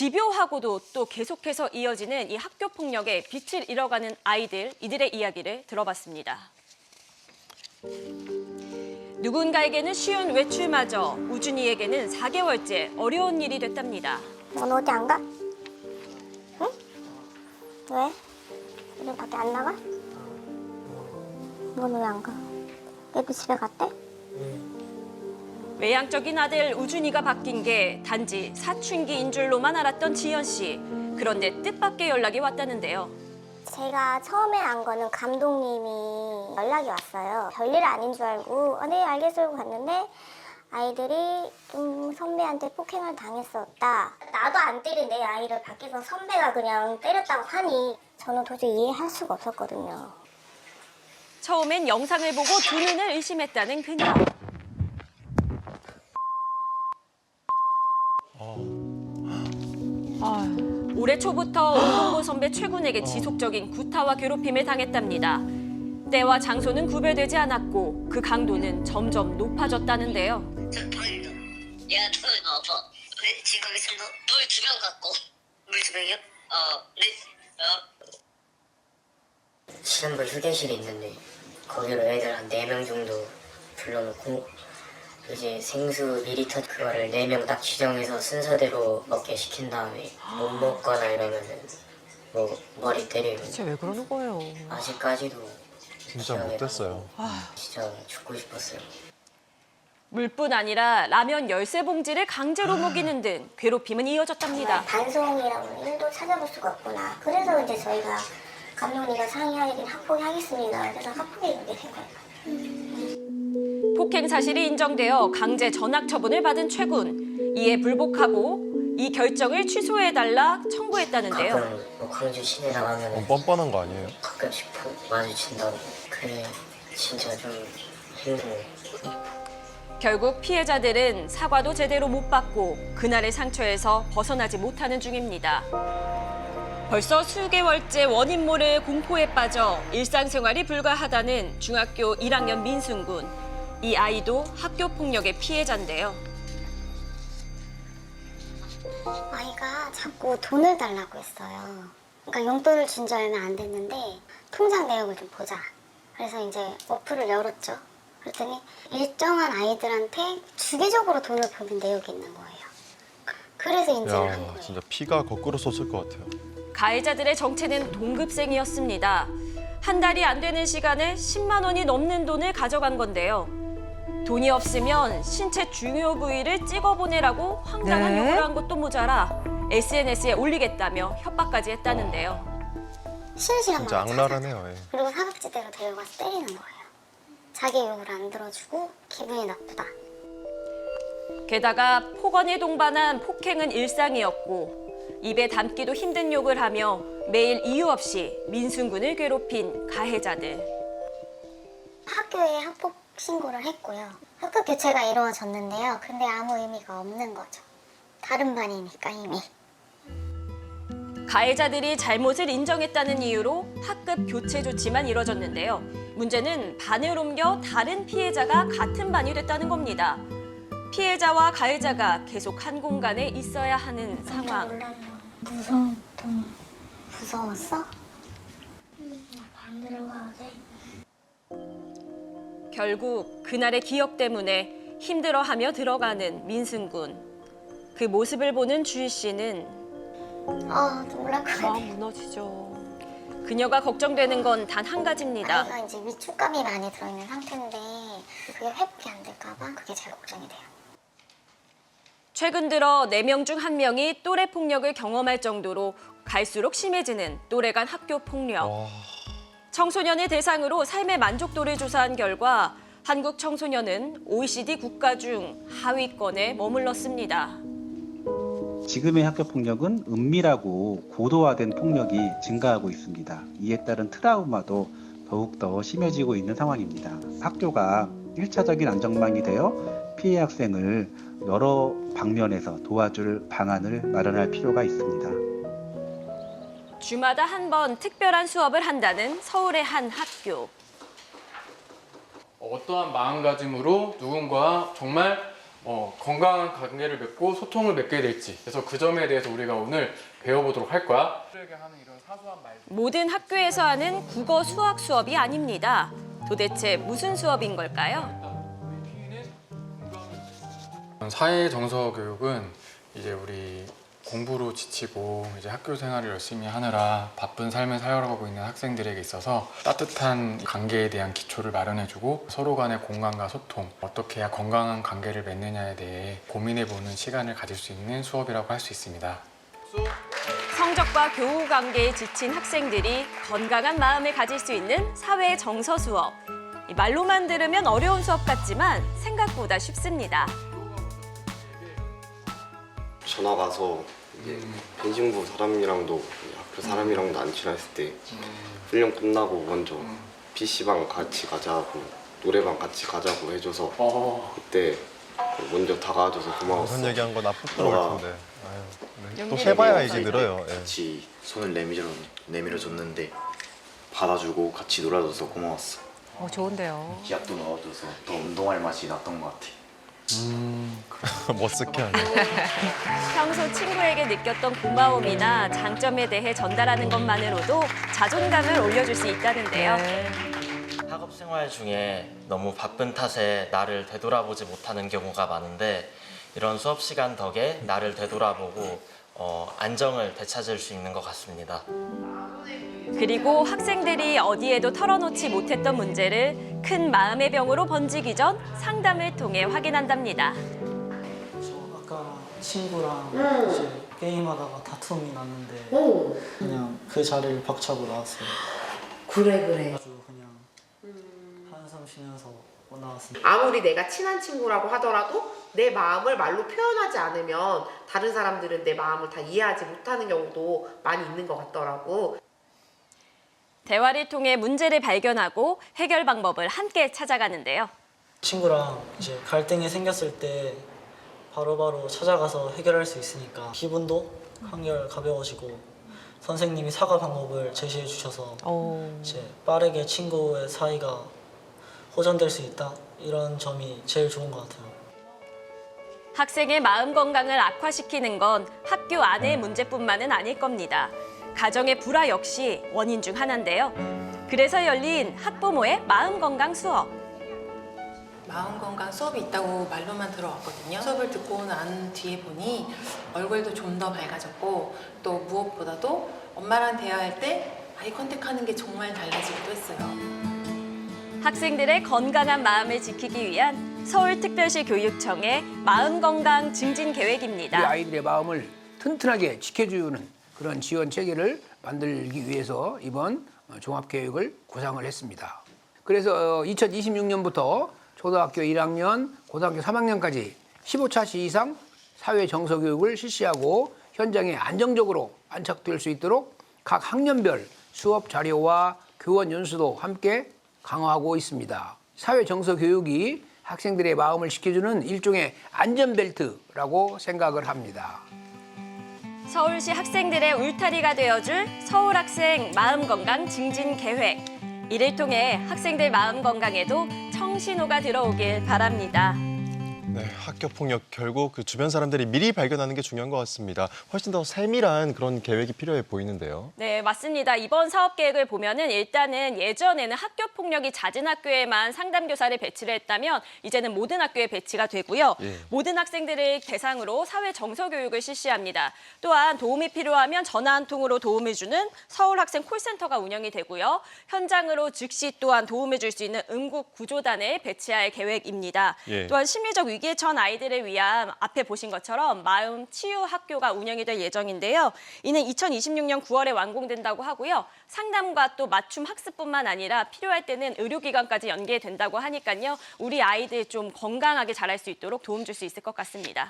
집요하고도 또 계속해서 이어지는 이 학교 폭력에 빛을 잃어가는 아이들, 이들의 이야기를 들어봤습니다. 누군가에게는 쉬운 외출마저 우준이에게는 4개월째 어려운 일이 됐답니다. 넌 어디 안 가? 응? 왜? 요즘 밖에 안 나가? 넌 왜 안 가? 애도 집에 갔대? 외향적인 아들 우준이가 바뀐 게 단지 사춘기인 줄로만 알았던 지연 씨. 그런데 뜻밖의 연락이 왔다는데요. 제가 처음에 안 거는 감독님이 연락이 왔어요. 별일 아닌 줄 알고 네 알겠어요 갔는데 아이들이 좀 선배한테 폭행을 당했었다. 나도 안 때린 내 아이를 밖에서 선배가 그냥 때렸다고 하니 저는 도저히 이해할 수가 없었거든요. 처음엔 영상을 보고 두 눈을 의심했다는 그녀. 올해 초부터 운동부 선배 최군에게 지속적인 구타와 괴롭힘을 당했답니다. 때와 장소는 구별되지 않았고 그 강도는 점점 높아졌다는데요. 야, 너 아파. 네, 지금 가겠습니다. 물 2병 갖고. 물 2병이요? 네. 신혼부 휴게실이 있는데 거기로 애들 한 4명 정도 불러놓고 이제 생수 2리터 그거를 4명 딱 지정해서 순서대로 먹게 시킨 다음에 못 먹거나 이러면은 뭐 머리 때리고. 진짜 왜 그러는 거예요? 아직까지도 진짜 못됐어요. 진짜 죽고 싶었어요. 물뿐 아니라 라면 13봉지를 강제로 먹이는 등 괴롭힘은 이어졌답니다. 반송이라는 일도 찾아볼 수가 없구나. 그래서 이제 저희가 감독님과 상의하긴 합의하겠습니다. 그래서 합의하게 된 거예요. 폭행 사실이 인정되어 강제 전학 처분을 받은 최군. 이에 불복하고 이 결정을 취소해달라 청구했다는데요. 가끔 뭐 광주 시내 나가면 뻔뻔한 거 아니에요? 가끔씩 마주친다고. 그래 진짜 좀 힘들어요. 결국 피해자들은 사과도 제대로 못 받고 그날의 상처에서 벗어나지 못하는 중입니다. 벌써 수개월째 원인 모를 공포에 빠져 일상생활이 불가하다는 중학교 1학년 민순군. 이 아이도 학교 폭력의 피해자인데요. 아이가 자꾸 돈을 달라고 했어요. 그러니까 용돈을 준 지 얼마 안 됐는데 통장 내역을 좀 보자. 그래서 이제 어플을 열었죠. 그랬더니 일정한 아이들한테 주기적으로 돈을 보낸 내역이 있는 거예요. 그래서 인지를 한 거예요. 진짜 피가 거꾸로 솟을 것 같아요. 가해자들의 정체는 동급생이었습니다. 한 달이 안 되는 시간에 10만 원이 넘는 돈을 가져간 건데요. 돈이 없으면 신체 중요 부위를 찍어보내라고 황당한 네? 요구를 한 것도 모자라 SNS에 올리겠다며 협박까지 했다는데요. 쉬는 시간만 진짜 악랄하네요. 예. 그리고 사각지대로 데려가서 때리는 거예요. 자기 욕을 안 들어주고 기분이 나쁘다. 게다가 폭언에 동반한 폭행은 일상이었고 입에 담기도 힘든 욕을 하며 매일 이유 없이 민순군을 괴롭힌 가해자들. 학교에 학폭 신고를 했고요. 학급 교체가 이루어졌는데요. 근데 아무 의미가 없는 거죠. 다른 반이니까 이미. 가해자들이 잘못을 인정했다는 이유로 학급 교체 조치만 이뤄졌는데요. 문제는 반을 옮겨 다른 피해자가 같은 반이 됐다는 겁니다. 피해자와 가해자가 계속 한 공간에 있어야 하는 상황. 무서웠어? 반 들어가야 돼. 결국 그날의 기억 때문에 힘들어하며 들어가는 민승군. 그 모습을 보는 주희 씨는 놀랄 것 같아. 마음 무너지죠. 그녀가 걱정되는 건 단 한 가지입니다. 아이가 이제 위축감이 많이 들어있는 상태인데 그게 회복이 안 될까 봐 그게 제일 걱정이 돼요. 최근 들어 4명 중 1명이 또래 폭력을 경험할 정도로 갈수록 심해지는 또래 간 학교 폭력. 청소년을 대상으로 삶의 만족도를 조사한 결과 한국 청소년은 OECD 국가 중 하위권에 머물렀습니다. 지금의 학교 폭력은 은밀하고 고도화된 폭력이 증가하고 있습니다. 이에 따른 트라우마도 더욱더 심해지고 있는 상황입니다. 학교가 1차적인 안전망이 되어 피해 학생을 여러 방면에서 도와줄 방안을 마련할 필요가 있습니다. 주마다 한 번 특별한 수업을 한다는 서울의 한 학교. 어떠한 마음가짐으로 누군가 정말 건강한 관계를 맺고 소통을 맺게 될지, 그래서 그 점에 대해서 우리가 오늘 배워보도록 할 거야. 모든 학교에서 하는 국어 수학 수업이 아닙니다. 도대체 무슨 수업인 걸까요? 사회 정서 교육은 이제 우리 공부로 지치고 이제 학교 생활을 열심히 하느라 바쁜 삶을 살아가고 있는 학생들에게 있어서 따뜻한 관계에 대한 기초를 마련해주고 서로 간의 공감과 소통, 어떻게 해야 건강한 관계를 맺느냐에 대해 고민해보는 시간을 가질 수 있는 수업이라고 할 수 있습니다. 성적과 교우 관계에 지친 학생들이 건강한 마음을 가질 수 있는 사회 정서 수업. 이 말로만 들으면 어려운 수업 같지만 생각보다 쉽습니다. 전화 가서 이제 펜싱부 사람이랑도 학교 사람이랑도 안 친했을 때 훈련 끝나고 먼저 PC방 같이 가자고 노래방 같이 가자고 해줘서 그때 먼저 다가와줘서 고마웠어. 무슨 얘기한 건 나쁠 것 같은데. 아유, 또 연기 해봐야 이제 늘어요. 예. 같이 손을 내밀어줬는데 받아주고 같이 놀아줘서 고마웠어. 좋은데요. 기약도 넣어줘서 더 운동할 맛이 났던 것 같아. 멋스게 하네. 평소 친구에게 느꼈던 고마움이나 장점에 대해 전달하는 것만으로도 자존감을 올려줄 수 있다는데요. 학업 생활 중에 너무 바쁜 탓에 나를 되돌아보지 못하는 경우가 많은데 이런 수업 시간 덕에 나를 되돌아보고 안정을 되찾을 수 있는 것 같습니다. 그리고 학생들이 어디에도 털어놓지 못했던 문제를 큰 마음의 병으로 번지기 전 상담을 통해 확인한답니다. 저 아까 친구랑 이제 게임하다가 다툼이 났는데 그냥 그 자리를 박차고 나왔어요. 그래. 그래가지고 그냥 한숨 쉬면서 나왔습니다. 아무리 내가 친한 친구라고 하더라도 내 마음을 말로 표현하지 않으면 다른 사람들은 내 마음을 다 이해하지 못하는 경우도 많이 있는 것 같더라고. 대화를 통해 문제를 발견하고 해결 방법을 함께 찾아가는데요. 친구랑 이제 갈등이 생겼을 때 바로바로 찾아가서 해결할 수 있으니까 기분도 한결 가벼워지고 선생님이 사과 방법을 제시해 주셔서 이제 빠르게 친구의 사이가 호전될 수 있다, 이런 점이 제일 좋은 것 같아요. 학생의 마음 건강을 악화시키는 건 학교 안의 문제뿐만은 아닐 겁니다. 가정의 불화 역시 원인 중 하나인데요. 그래서 열린 학부모의 마음 건강 수업. 마음 건강 수업이 있다고 말로만 들어왔거든요. 수업을 듣고 난 뒤에 보니 얼굴도 좀 더 밝아졌고 또 무엇보다도 엄마랑 대화할 때 아이 컨택하는 게 정말 달라지기도 했어요. 학생들의 건강한 마음을 지키기 위한 서울특별시 교육청의 마음 건강 증진 계획입니다. 우리 아이들의 마음을 튼튼하게 지켜주는 그런 지원 체계를 만들기 위해서 이번 종합계획을 구상을 했습니다. 그래서 2026년부터 초등학교 1학년, 고등학교 3학년까지 15차시 이상 사회 정서 교육을 실시하고 현장에 안정적으로 안착될 수 있도록 각 학년별 수업 자료와 교원 연수도 함께 강화하고 있습니다. 사회 정서 교육이 학생들의 마음을 지켜주는 일종의 안전벨트라고 생각을 합니다. 서울시 학생들의 울타리가 되어줄 서울학생 마음건강 증진 계획. 이를 통해 학생들 마음 건강에도 청신호가 들어오길 바랍니다. 네, 학교 폭력 결국 그 주변 사람들이 미리 발견하는 게 중요한 것 같습니다. 훨씬 더 세밀한 그런 계획이 필요해 보이는데요. 네, 맞습니다. 이번 사업 계획을 보면은 일단은 예전에는 학교 폭력이 잦은 학교에만 상담교사를 배치를 했다면 이제는 모든 학교에 배치가 되고요. 모든 학생들을 대상으로 사회 정서 교육을 실시합니다. 또한 도움이 필요하면 전화 한 통으로 도움을 주는 서울학생 콜센터가 운영이 되고요. 현장으로 즉시 또한 도움을 줄 수 있는 응급 구조단을 배치할 계획입니다. 또한 심리적 위기에 처한 아이들을 위한 앞에 보신 것처럼 마음 치유 학교가 운영이 될 예정인데요. 이는 2026년 9월에 완공된다고 하고요. 상담과 또 맞춤 학습뿐만 아니라 필요할 때는 의료기관까지 연계된다고 하니까요. 우리 아이들 좀 건강하게 자랄 수 있도록 도움 줄 수 있을 것 같습니다.